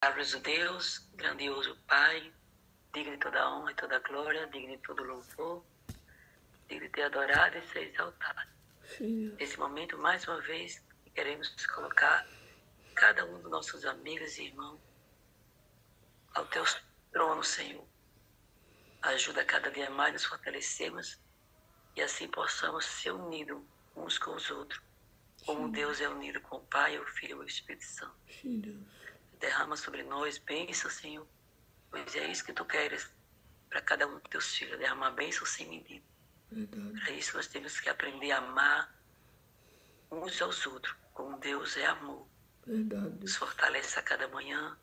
Maravilhoso Deus, grandioso Pai, digno de toda honra e toda glória, digno de todo louvor, digno de ser adorado e ser exaltado. Sim. Nesse momento, mais uma vez, queremos colocar cada um dos nossos amigos e irmãos ao teu trono, Senhor. Ajuda cada dia mais nos fortalecermos e assim possamos ser unidos uns com os outros, como Deus é unido com o Pai, o Filho e o Espírito Santo. Sim, Deus. Derrama sobre nós bênção, Senhor, pois é isso que tu queres para cada um dos teus filhos, derramar bênção sem medida. Verdade. Para isso nós temos que aprender a amar uns aos outros, como Deus é amor. Verdade. Nos fortalece a cada manhã,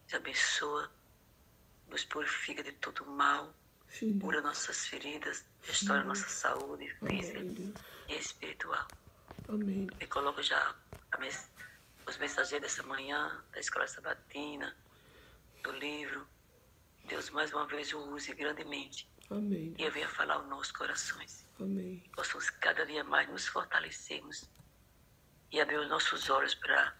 nos abençoa, nos purifica de todo mal, Sim, Deus. cura nossas feridas, restaura nossa saúde física Amém, e espiritual. Amém. E coloco já os mensageiros dessa manhã, da escola sabatina, do livro. Deus mais uma vez o use grandemente. Amém. E eu venha falar aos nossos corações. Amém. Possamos cada dia mais nos fortalecermos e abrir os nossos olhos para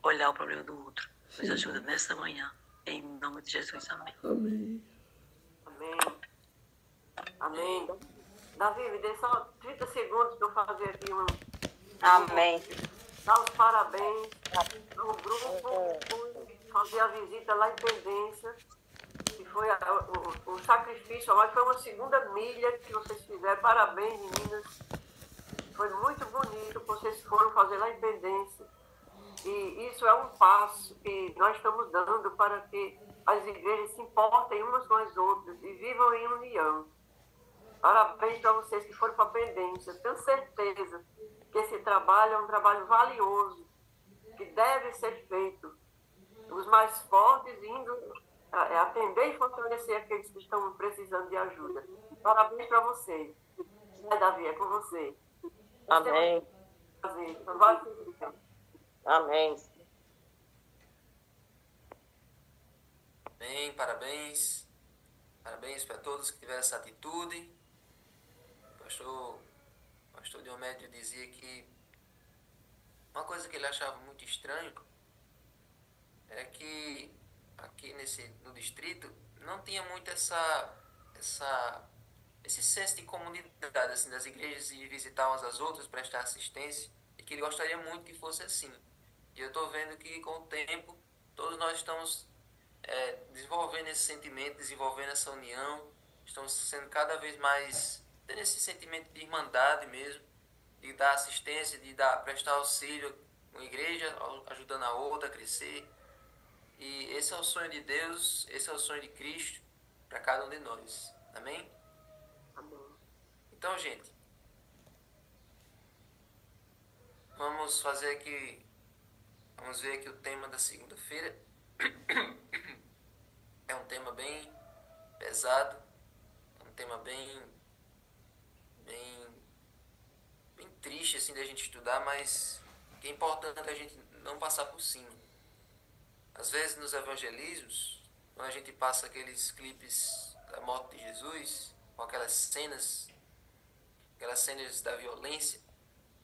olhar o problema do outro. Nos ajuda nessa manhã. Em nome de Jesus. Amém. Amém. Amém. Amém. Davi, me dê só 30 segundos para eu fazer aqui um. Amém. Dar os parabéns ao grupo, fazer a visita lá em Pendência, que foi o sacrifício, mas foi uma segunda milha que vocês fizeram. Parabéns, meninas. Foi muito bonito que vocês foram fazer lá em Pendência. E isso é um passo que nós estamos dando para que as igrejas se importem umas com as outras e vivam em união. Parabéns para vocês que foram para a Pendência. Tenho certeza que esse trabalho é um trabalho valioso, que deve ser feito. Os mais fortes indo atender e fortalecer aqueles que estão precisando de ajuda. Parabéns para vocês. Davi, é com você. Amém. Amém. Bem, parabéns. Parabéns para todos que tiveram essa atitude. O pastor Diomédio dizia que uma coisa que ele achava muito estranho é que aqui no distrito não tinha muito esse senso de comunidade, assim, das igrejas e visitar umas às outras, prestar assistência, e que ele gostaria muito que fosse assim. E eu estou vendo que com o tempo todos nós estamos desenvolvendo esse sentimento, desenvolvendo essa união, estamos sendo cada vez mais tendo esse sentimento de irmandade mesmo, de dar assistência, de prestar auxílio uma igreja, ajudando a outra a crescer. E esse é o sonho de Deus, esse é o sonho de Cristo para cada um de nós. Amém? Então, gente, vamos ver aqui o tema da segunda-feira. É um tema bem pesado, é um tema bem triste assim da gente estudar, mas que é importante a gente não passar por cima. Às vezes nos evangelismos, quando a gente passa aqueles clipes da morte de Jesus, com aquelas cenas da violência,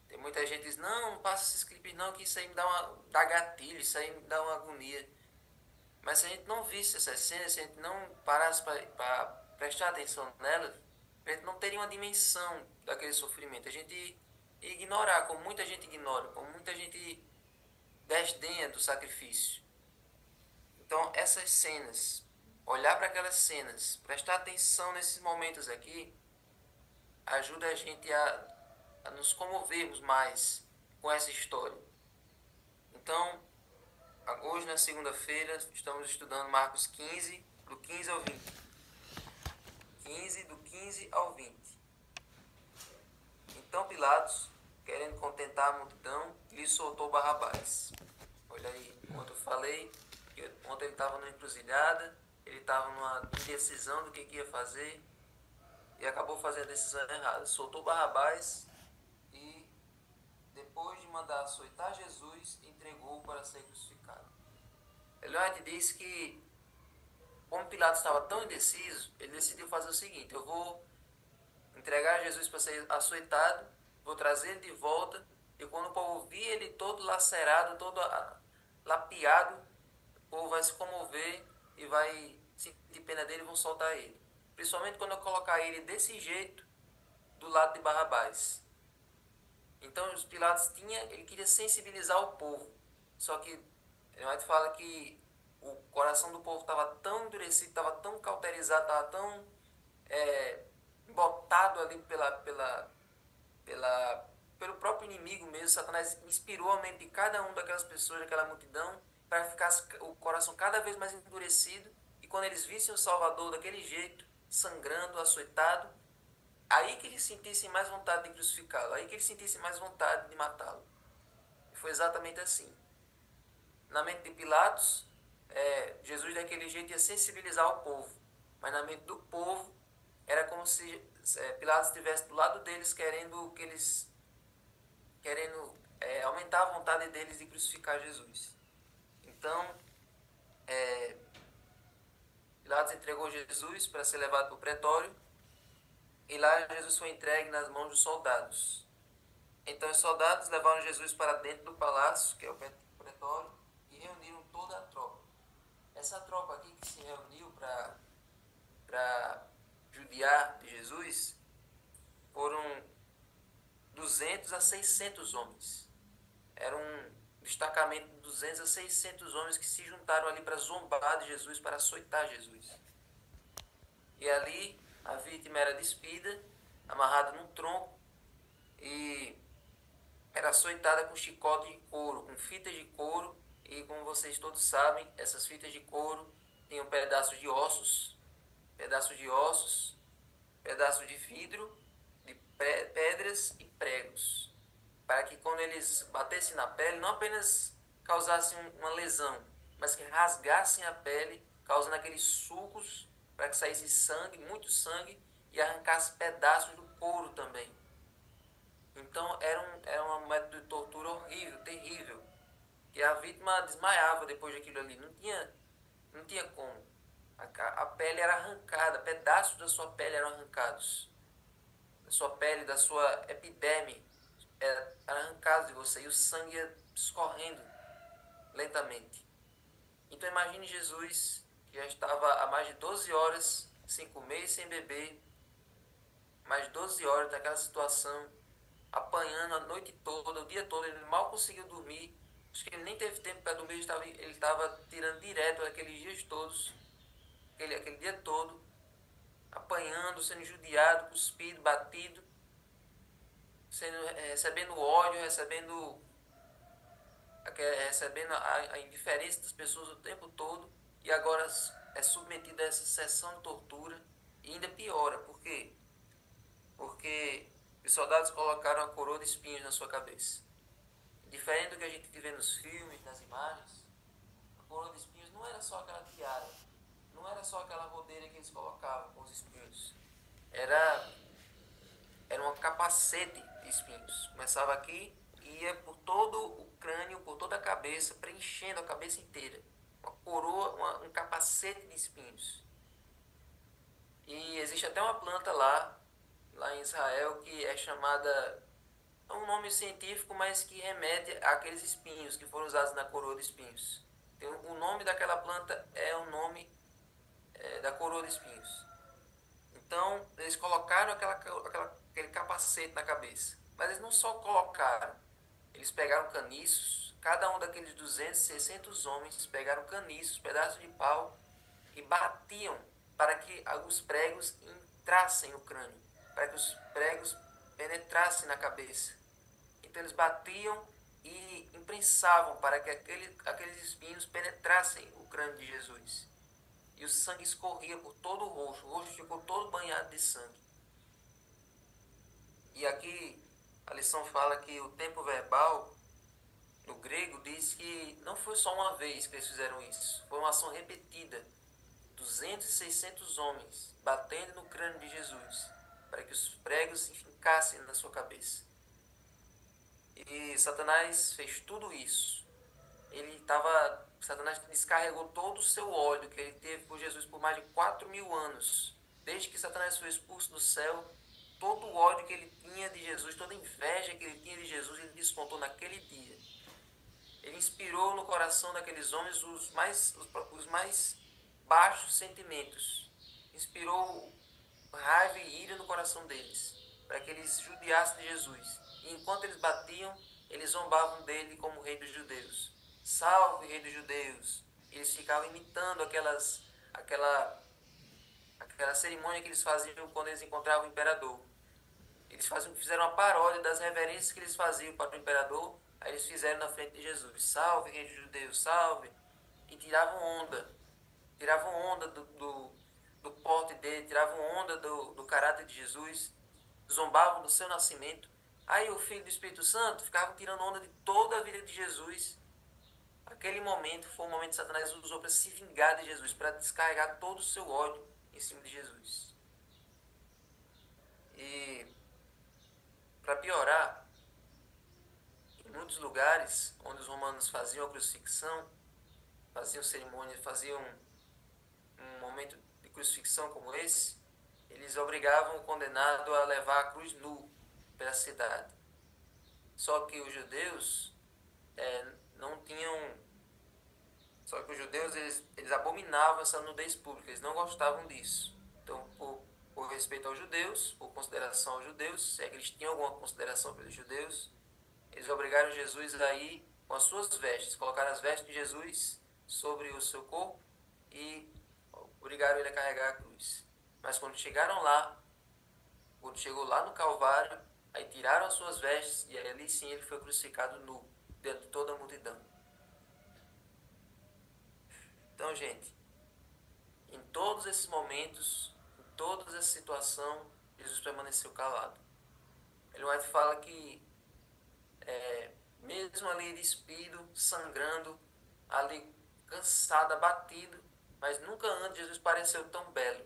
tem muita gente que diz, não passa esses clipes não, que isso aí me dá gatilho, isso aí me dá uma agonia. Mas se a gente não visse essas cenas, se a gente não parasse para prestar atenção nelas, a gente não teria uma dimensão daquele sofrimento. A gente ia ignorar, como muita gente ignora, como muita gente desdenha do sacrifício. Então, essas cenas, olhar para aquelas cenas, prestar atenção nesses momentos aqui, ajuda a gente a nos comovermos mais com essa história. Então, hoje, na segunda-feira, estamos estudando Marcos 15, do 15 ao 20. 15, do 15 ao 20. Então, Pilatos, querendo contentar a multidão, lhe soltou Barrabás. Olha aí, quando eu falei, ontem ele estava numa encruzilhada, ele estava numa indecisão do que ia fazer, e acabou fazendo a decisão errada. Soltou Barrabás e, depois de mandar açoitar Jesus, entregou-o para ser crucificado. Eliot diz que, como Pilatos estava tão indeciso, ele decidiu fazer o seguinte: eu vou entregar Jesus para ser açoitado, vou trazer ele de volta, e quando o povo vir ele todo lacerado, todo lapiado, o povo vai se comover e vai sentir pena dele e vão soltar ele. Principalmente quando eu colocar ele desse jeito do lado de Barrabás. Então os Pilatos ele queria sensibilizar o povo. Só que White fala que o coração do povo estava tão endurecido, estava tão cauterizado, estava tão botado ali pelo próprio inimigo mesmo. Satanás inspirou a mente de cada uma daquelas pessoas, daquela multidão, para ficar o coração cada vez mais endurecido. E quando eles vissem o Salvador daquele jeito, sangrando, açoitado, aí que eles sentissem mais vontade de crucificá-lo, aí que eles sentissem mais vontade de matá-lo. E foi exatamente assim. Na mente de Pilatos, Jesus daquele jeito ia sensibilizar o povo, mas na mente do povo era como se Pilatos estivesse do lado deles querendo aumentar a vontade deles de crucificar Jesus. Então Pilatos entregou Jesus para ser levado para o pretório, e lá Jesus foi entregue nas mãos dos soldados. Então os soldados levaram Jesus para dentro do palácio, que é o pretório, e reuniram toda a tropa. Essa tropa aqui que se reuniu para judiar de Jesus foram 200 a 600 homens. Era um destacamento de 200 a 600 homens que se juntaram ali para zombar de Jesus, para açoitar Jesus. E ali a vítima era despida, amarrada num tronco, e era açoitada com chicote de couro, com fitas de couro. E como vocês todos sabem, essas fitas de couro tinham pedaços de ossos, pedaços de vidro, de pedras e pregos, para que quando eles batessem na pele, não apenas causassem uma lesão, mas que rasgassem a pele, causando aqueles sulcos, para que saísse sangue, muito sangue, e arrancasse pedaços do couro também. Então era um método de tortura horrível, terrível. E a vítima desmaiava depois daquilo ali. Não tinha como. A pele era arrancada, pedaços da sua pele eram arrancados. Da sua pele, da sua epiderme, era arrancado de você. E o sangue ia escorrendo lentamente. Então imagine Jesus, que já estava há mais de 12 horas sem comer e sem beber. Mais de 12 horas naquela situação, apanhando a noite toda, o dia todo, ele mal conseguiu dormir. Acho que ele nem teve tempo para dormir, ele estava tirando direto aqueles dias todos, aquele dia todo, apanhando, sendo judiado, cuspido, batido, recebendo ódio, recebendo a indiferença das pessoas o tempo todo, e agora é submetido a essa sessão de tortura, e ainda piora. Por quê? Porque os soldados colocaram a coroa de espinhos na sua cabeça. Diferente do que a gente vê nos filmes, nas imagens, a coroa de espinhos não era só aquela tiara, não era só aquela rodeira que eles colocavam com os espinhos. Era um capacete de espinhos. Começava aqui e ia por todo o crânio, por toda a cabeça, preenchendo a cabeça inteira. Uma coroa, um capacete de espinhos. E existe até uma planta lá em Israel, que é chamada, é um nome científico, mas que remete àqueles espinhos que foram usados na coroa de espinhos. O nome daquela planta é o nome da coroa de espinhos. Então, eles colocaram aquele capacete na cabeça. Mas eles não só colocaram, eles pegaram caniços, cada um daqueles 200, 600 homens pegaram caniços, pedaços de pau, e batiam para que os pregos entrassem no crânio, para que os pregos penetrassem na cabeça. Então eles batiam e imprensavam para que aqueles espinhos penetrassem o crânio de Jesus. E o sangue escorria por todo o rosto ficou todo banhado de sangue. E aqui a lição fala que o tempo verbal, no grego, diz que não foi só uma vez que eles fizeram isso, foi uma ação repetida. 200 e 600 homens batendo no crânio de Jesus, para que os pregos se fincassem na sua cabeça. E Satanás fez tudo isso. Satanás descarregou todo o seu ódio que ele teve por Jesus por mais de 4.000 anos. Desde que Satanás foi expulso do céu, todo o ódio que ele tinha de Jesus, toda a inveja que ele tinha de Jesus, ele descontou naquele dia. ele inspirou no coração daqueles homens os mais baixos sentimentos. Inspirou raiva e ira no coração deles, para que eles judiassem de Jesus. E enquanto eles batiam, eles zombavam dele como rei dos judeus. Salve, rei dos judeus! Eles ficavam imitando aquela cerimônia que eles faziam quando eles encontravam o imperador. Eles fizeram uma paródia das reverências que eles faziam para o imperador. Aí eles fizeram na frente de Jesus: salve, rei dos judeus, salve! E tiravam onda do porte dele, tiravam onda do caráter de Jesus, zombavam do seu nascimento. Aí o Filho do Espírito Santo ficavam tirando onda de toda a vida de Jesus. Aquele momento foi o momento que Satanás usou para se vingar de Jesus, para descarregar todo o seu ódio em cima de Jesus. E, para piorar, em muitos lugares onde os romanos faziam a crucifixão, faziam cerimônia, faziam um momento de crucifixão como esse, eles obrigavam o condenado a levar a cruz nu pela cidade. Só que os judeus não tinham... Só que os judeus, eles abominavam essa nudez pública, eles não gostavam disso. Então, por respeito aos judeus, por consideração aos judeus, se é que eles tinham alguma consideração pelos judeus, eles obrigaram Jesus a ir com as suas vestes, colocaram as vestes de Jesus sobre o seu corpo e obrigaram ele a carregar a cruz. Mas quando chegou lá no Calvário, aí tiraram as suas vestes e ali sim ele foi crucificado nu, diante de toda a multidão. Então, gente, em todos esses momentos, em toda essa situação, Jesus permaneceu calado. Ellen White fala que, mesmo ali despido, sangrando, ali cansado, abatido, mas nunca antes Jesus pareceu tão belo.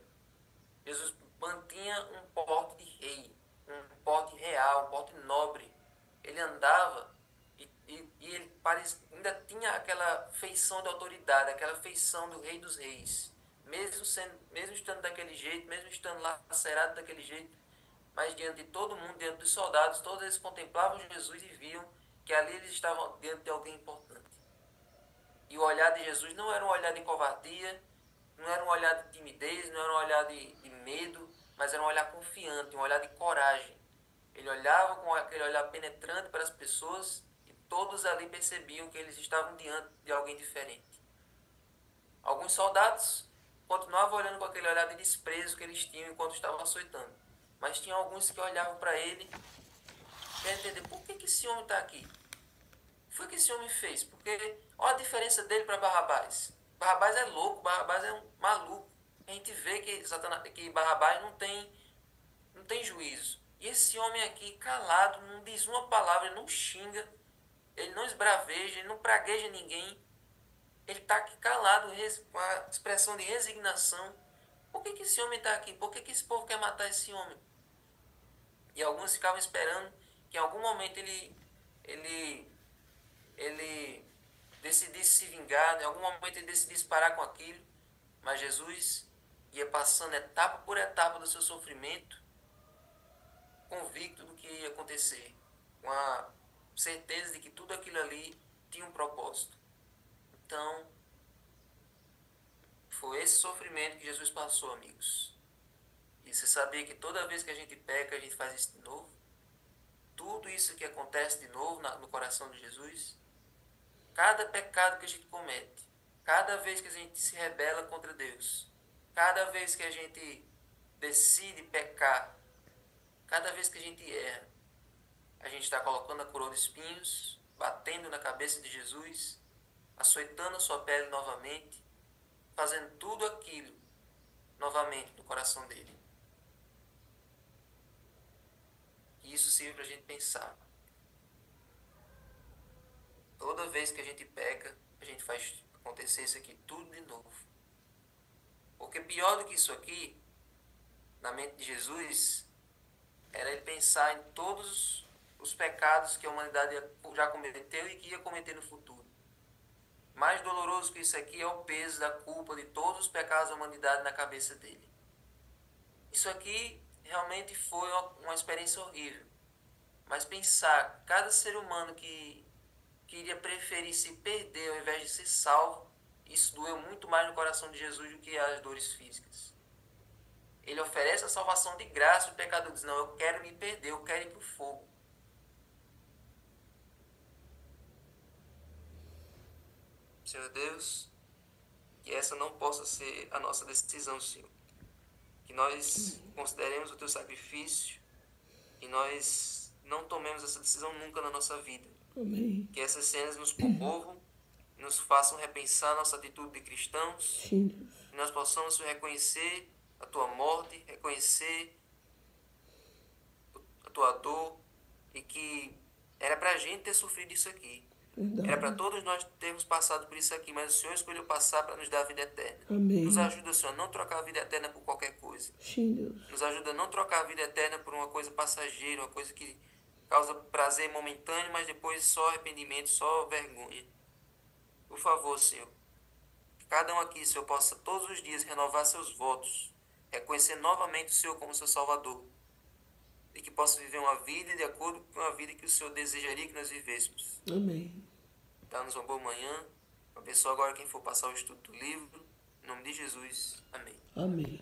Jesus mantinha um porte de rei, um porte real, um porte nobre. Ele andava e ele ainda tinha aquela feição de autoridade, aquela feição do rei dos reis. Mesmo estando daquele jeito, mesmo estando lacerado daquele jeito, mas diante de todo mundo, diante dos soldados, todos eles contemplavam Jesus e viam que ali eles estavam diante de alguém importante. E o olhar de Jesus não era um olhar de covardia, não era um olhar de timidez, não era um olhar de medo, mas era um olhar confiante, um olhar de coragem. Ele olhava com aquele olhar penetrante para as pessoas e todos ali percebiam que eles estavam diante de alguém diferente. Alguns soldados continuavam olhando com aquele olhar de desprezo que eles tinham enquanto estavam açoitando. Mas tinha alguns que olhavam para ele para entender por que esse homem está aqui. O que foi que esse homem fez? Porque olha a diferença dele para Barrabás. Barrabás é louco, Barrabás é um maluco. A gente vê que Barrabás não tem juízo. E esse homem aqui, calado, não diz uma palavra, ele não xinga, ele não esbraveja, ele não pragueja ninguém. Ele está aqui calado, com a expressão de resignação. Por que esse homem está aqui? Por que esse povo quer matar esse homem? E alguns ficavam esperando que em algum momento ele decidisse se vingar, em algum momento ele decidisse parar com aquilo. Mas Jesus ia passando etapa por etapa do seu sofrimento, convicto do que ia acontecer, com a certeza de que tudo aquilo ali tinha um propósito. Então, foi esse sofrimento que Jesus passou, amigos. E você sabia que toda vez que a gente peca, a gente faz isso de novo? Tudo isso que acontece de novo no coração de Jesus, cada pecado que a gente comete, cada vez que a gente se rebela contra Deus, cada vez que a gente decide pecar, cada vez que a gente erra, a gente está colocando a coroa de espinhos, batendo na cabeça de Jesus, açoitando a sua pele novamente, fazendo tudo aquilo novamente no coração dele. E isso serve para a gente pensar. Toda vez que a gente peca, a gente faz acontecer isso aqui tudo de novo. Porque pior do que isso aqui, na mente de Jesus, era ele pensar em todos os pecados que a humanidade já cometeu e que ia cometer no futuro. Mais doloroso que isso aqui é o peso da culpa de todos os pecados da humanidade na cabeça dele. Isso aqui realmente foi uma experiência horrível. Mas pensar, cada ser humano que que iria preferir se perder ao invés de ser salvo. Isso doeu muito mais no coração de Jesus do que as dores físicas. Ele oferece a salvação de graça, o pecador diz, não, eu quero me perder, eu quero ir para o fogo. Senhor Deus, que essa não possa ser a nossa decisão, Senhor. Que nós consideremos o Teu sacrifício e nós não tomemos essa decisão nunca na nossa vida. Amém. Que essas cenas nos comovam, nos façam repensar nossa atitude de cristãos, Sim, Deus. que nós possamos reconhecer a Tua morte, reconhecer a Tua dor e que era para a gente ter sofrido isso aqui. Verdade. Era para todos nós termos passado por isso aqui, mas o Senhor escolheu passar para nos dar a vida eterna. Amém. Nos ajuda, Senhor, a não trocar a vida eterna por qualquer coisa. Sim, Deus. Nos ajuda a não trocar a vida eterna por uma coisa passageira, uma coisa que causa prazer momentâneo, mas depois só arrependimento, só vergonha. Por favor, Senhor, que cada um aqui, Senhor, possa todos os dias renovar seus votos, reconhecer novamente o Senhor como seu Salvador, e que possa viver uma vida de acordo com a vida que o Senhor desejaria que nós vivêssemos. Amém. Dá-nos uma boa manhã. Abençoa agora quem for passar o estudo do livro. Em nome de Jesus. Amém. Amém.